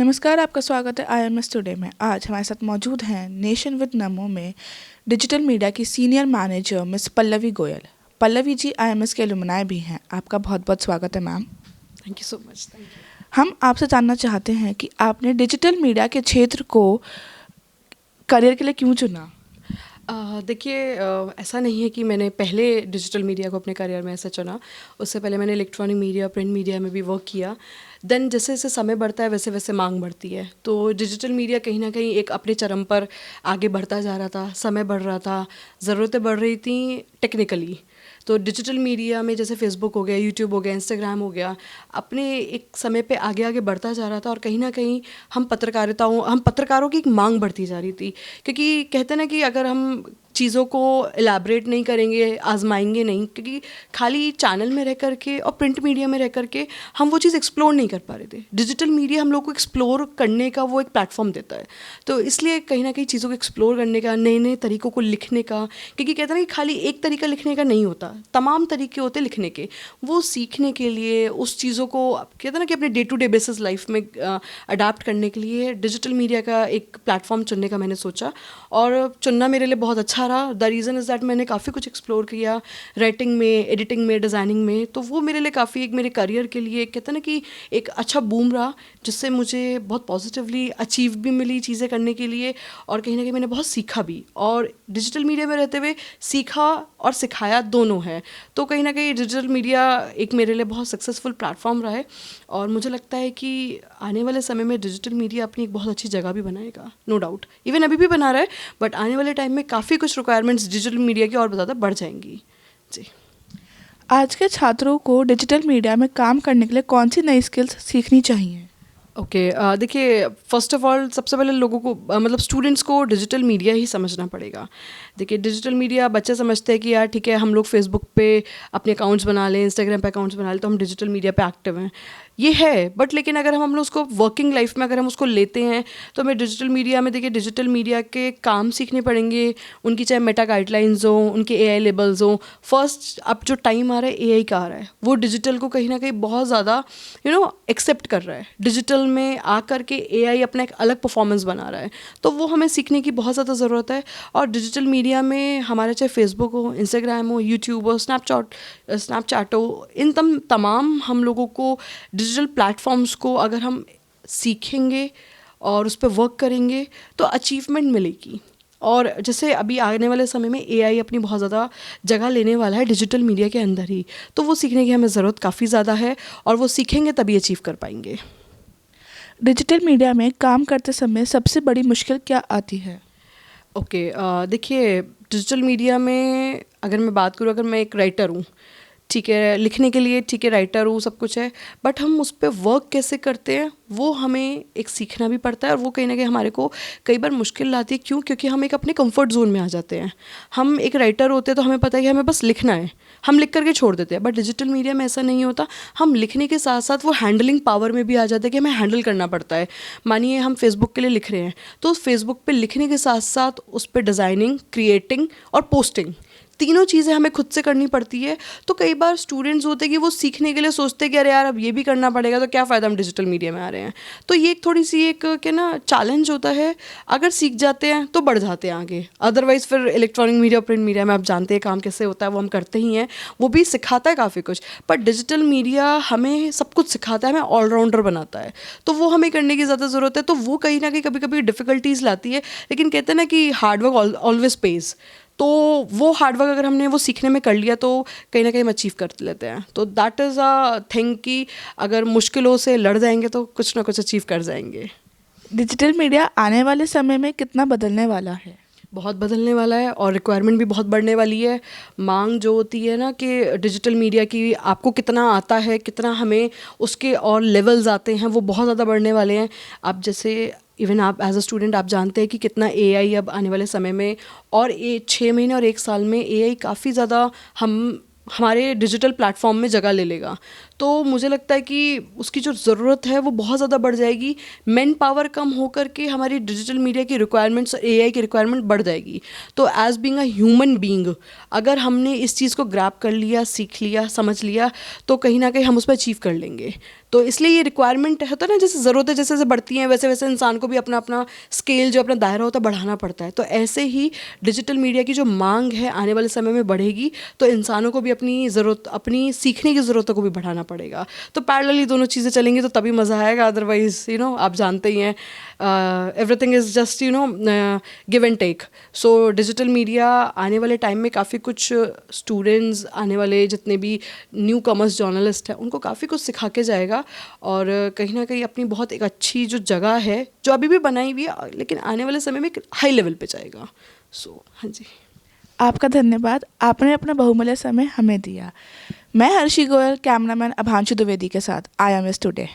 नमस्कार, आपका स्वागत है आईएमएस टुडे में। आज हमारे साथ मौजूद हैं नेशन विद नमो में डिजिटल मीडिया की senior manager miss Pallavi Goyal. Pallavi ji IMS के एलुमनाई भी हैं। आपका बहुत बहुत स्वागत है ma'am. Thank you so much. Thank you. हम आपसे जानना चाहते हैं कि आपने डिजिटल मीडिया के क्षेत्र को करियर के लिए क्यों चुना? देखिए, ऐसा नहीं है कि मैंने पहले डिजिटल मीडिया को अपने करियर में ऐसा चुना। उससे पहले मैंने इलेक्ट्रॉनिक मीडिया, प्रिंट मीडिया में भी वर्क किया। देन जैसे जैसे समय बढ़ता है वैसे वैसे मांग बढ़ती है, तो डिजिटल मीडिया कहीं ना कहीं एक अपने चरम पर आगे बढ़ता जा रहा था। समय बढ़ रहा था, ज़रूरतें बढ़ रही थी टेक्निकली। तो डिजिटल मीडिया में जैसे फेसबुक हो गया, यूट्यूब हो गया, इंस्टाग्राम हो गया, अपने एक समय पे आगे आगे बढ़ता जा रहा था। और कहीं ना कहीं हम पत्रकारों की एक मांग बढ़ती जा रही थी। क्योंकि कहते हैं ना कि अगर हम चीज़ों को एलैबोरेट नहीं करेंगे, आजमाएंगे नहीं, क्योंकि खाली चैनल में रह करके और प्रिंट मीडिया में रह करके हम वो चीज़ एक्सप्लोर नहीं कर पा रहे थे। डिजिटल मीडिया हम लोग को एक्सप्लोर करने का वो एक प्लेटफॉर्म देता है। तो इसलिए कहीं ना कहीं चीज़ों को एक्सप्लोर करने का, नए नए तरीक़ों को लिखने का, क्योंकि कहते हैं ना कि खाली एक तरीका लिखने का नहीं होता, तमाम तरीके होते लिखने के। वो सीखने के लिए, उस चीज़ों को कहते हैं ना कि अपने day to day basis life में अडाप्ट करने के लिए डिजिटल मीडिया का एक प्लेटफॉर्म चुनने का मैंने सोचा। और चुनना मेरे लिए बहुत अच्छा रहा। द रीज़न इज़ दैट मैंने काफ़ी कुछ एक्सप्लोर किया, राइटिंग में, एडिटिंग में, डिज़ाइनिंग में। तो वो मेरे लिए काफ़ी एक मेरे करियर के लिए कहते हैं ना कि एक अच्छा बूम रहा, जिससे मुझे बहुत पॉजिटिवली अचीव भी मिली चीज़ें करने के लिए। और कहीं ना कहीं मैंने बहुत सीखा भी, और डिजिटल मीडिया में रहते हुए सीखा और सिखाया दोनों है। तो कहीं ना कहीं डिजिटल मीडिया एक मेरे लिए बहुत सक्सेसफुल प्लेटफॉर्म रहा है। और मुझे लगता है कि आने वाले समय में डिजिटल मीडिया अपनी एक बहुत अच्छी जगह भी बनाएगा, नो डाउट। इवन अभी भी बना रहा है, बट आने वाले टाइम में काफ़ी कुछ रिक्वायरमेंट्स डिजिटल मीडिया की और ज़्यादा बढ़ जाएंगी। जी। आज के छात्रों को डिजिटल मीडिया में काम करने के लिए कौन सी नई स्किल्स सीखनी चाहिए? ओके, देखिए, फ़र्स्ट ऑफ ऑल सबसे पहले लोगों को मतलब स्टूडेंट्स को डिजिटल मीडिया ही समझना पड़ेगा। देखिए, डिजिटल मीडिया बच्चे समझते हैं कि यार ठीक है, हम लोग फेसबुक पे अपने अकाउंट्स बना लें, इंस्टाग्राम पे अकाउंट्स बना लें, तो हम डिजिटल मीडिया पे एक्टिव हैं। ये है, बट लेकिन अगर हम लोग उसको वर्किंग लाइफ में अगर हम उसको लेते हैं, तो हमें डिजिटल मीडिया में, देखिए, डिजिटल मीडिया के काम सीखने पड़ेंगे। उनकी चाहे मेटा गाइडलाइंस हो, उनके एआई लेबल्स हो। फर्स्ट अब जो टाइम आ रहा है एआई का आ रहा है, वो डिजिटल को कहीं ना कहीं बहुत ज़्यादा एक्सेप्ट कर रहा है। डिजिटल में आकर के एआई अपना एक अलग परफॉर्मेंस बना रहा है, तो वो हमें सीखने की बहुत ज़्यादा ज़रूरत है। और डिजिटल मीडिया में हमारे चाहे फेसबुक हो, इंस्टाग्राम हो, यूट्यूब हो, स्नैपचैट हो, इन तमाम हम लोगों को डिजिटल प्लेटफॉर्म्स को अगर हम सीखेंगे और उस पर वर्क करेंगे तो अचीवमेंट मिलेगी। और जैसे अभी आने वाले समय में एआई अपनी बहुत ज़्यादा जगह लेने वाला है डिजिटल मीडिया के अंदर ही, तो वो सीखने की हमें ज़रूरत काफ़ी ज़्यादा है, और वो सीखेंगे तभी अचीव कर पाएंगे। डिजिटल मीडिया में काम करते समय सबसे बड़ी मुश्किल क्या आती है? ओके, देखिए, डिजिटल मीडिया में अगर मैं बात करूँ, अगर मैं एक राइटर हूँ, ठीक है, लिखने के लिए ठीक है, राइटर हूँ, सब कुछ है, बट हम उस पर वर्क कैसे करते हैं वो हमें एक सीखना भी पड़ता है। और वो कहीं ना कहीं हमारे को कई बार मुश्किल लाती है। क्यों? क्योंकि हम एक अपने कंफर्ट जोन में आ जाते हैं। हम एक राइटर होते हैं तो हमें पता है कि हमें बस लिखना है, हम लिख करके छोड़ देते हैं। बट डिजिटल मीडिया में ऐसा नहीं होता। हम लिखने के साथ साथ वो हैंडलिंग पावर में भी आ जाता है कि हमें हैंडल करना पड़ता है। मानिए हम फेसबुक के लिए लिख रहे हैं, तो फेसबुक पे लिखने के साथ साथ उस पर डिज़ाइनिंग, क्रिएटिंग और पोस्टिंग, तीनों चीज़ें हमें खुद से करनी पड़ती है। तो कई बार स्टूडेंट्स होते हैं कि वो सीखने के लिए सोचते हैं कि अरे यार अब ये भी करना पड़ेगा, तो क्या फ़ायदा हम डिजिटल मीडिया में आ रहे हैं। तो ये एक थोड़ी सी एक क्या ना चैलेंज होता है। अगर सीख जाते हैं तो बढ़ जाते हैं आगे, अदरवाइज़ फिर इलेक्ट्रॉनिक मीडिया, प्रिंट मीडिया में आप जानते हैं काम कैसे होता है, वो हम करते ही हैं। वो भी सिखाता है काफ़ी कुछ, पर डिजिटल मीडिया हमें सब कुछ सिखाता है, हमें ऑलराउंडर बनाता है। तो वो हमें करने की ज़्यादा ज़रूरत है। तो वो कहीं ना कहीं कभी कभी डिफ़िकल्टीज़ लाती है, लेकिन कहते हैं ना कि हार्डवर्क ऑलवेज पेज। तो वो हार्डवर्क अगर हमने वो सीखने में कर लिया तो कहीं ना कहीं हम अचीव कर लेते हैं। तो दैट इज़ अ थिंग कि अगर मुश्किलों से लड़ जाएंगे तो कुछ ना कुछ अचीव कर जाएंगे। डिजिटल मीडिया आने वाले समय में कितना बदलने वाला है? बहुत बदलने वाला है, और रिक्वायरमेंट भी बहुत बढ़ने वाली है। मांग जो होती है ना कि डिजिटल मीडिया की, आपको कितना आता है, कितना हमें उसके और लेवल्स आते हैं, वो बहुत ज़्यादा बढ़ने वाले हैं। आप जैसे इवन आप एज अ स्टूडेंट आप जानते हैं कि कितना एआई अब आने वाले समय में, और 6 महीने और 1 साल में एआई काफ़ी ज़्यादा हमारे डिजिटल प्लेटफॉर्म में जगह ले लेगा। तो मुझे लगता है कि उसकी जो ज़रूरत है वो बहुत ज़्यादा बढ़ जाएगी। मैन पावर कम होकर के हमारी डिजिटल मीडिया की रिक्वायरमेंट्स, एआई की रिक्वायरमेंट बढ़ जाएगी। तो as being a human being अगर हमने इस चीज़ को ग्रैब कर लिया, सीख लिया, समझ लिया, तो कहीं ना कहीं हम उस पर अचीव कर लेंगे। तो इसलिए ये रिक्वायरमेंट होता है ना, जैसे ज़रूरतें जैसे जैसे बढ़ती हैं वैसे वैसे इंसान को भी अपना अपना स्केल, जो अपना दायरा होता है, बढ़ाना पड़ता है। तो ऐसे ही डिजिटल मीडिया की जो मांग है आने वाले समय में बढ़ेगी, तो इंसानों को भी अपनी ज़रूरत, अपनी सीखने की ज़रूरतों को भी बढ़ाना पड़ेगा। तो पैरेलली दोनों चीज़ें चलेंगी तो तभी मज़ा आएगा। अदरवाइज आप जानते ही हैं, everything is just give and take. So digital media आने वाले टाइम में काफ़ी कुछ स्टूडेंट्स, आने वाले जितने भी न्यू कमर्स जर्नलिस्ट हैं, उनको काफ़ी कुछ सिखा के जाएगा। और कहीं ना कहीं अपनी बहुत एक अच्छी जो जगह है, जो अभी भी बनाई हुई है, लेकिन आने वाले समय में एक हाई लेवल पे जाएगा। सो हाँ जी। आपका धन्यवाद, आपने अपना बहुमूल्य समय हमें दिया। मैं हर्षी गोयल, कैमरामैन अभांशु द्विवेदी के साथ IMS टुडे।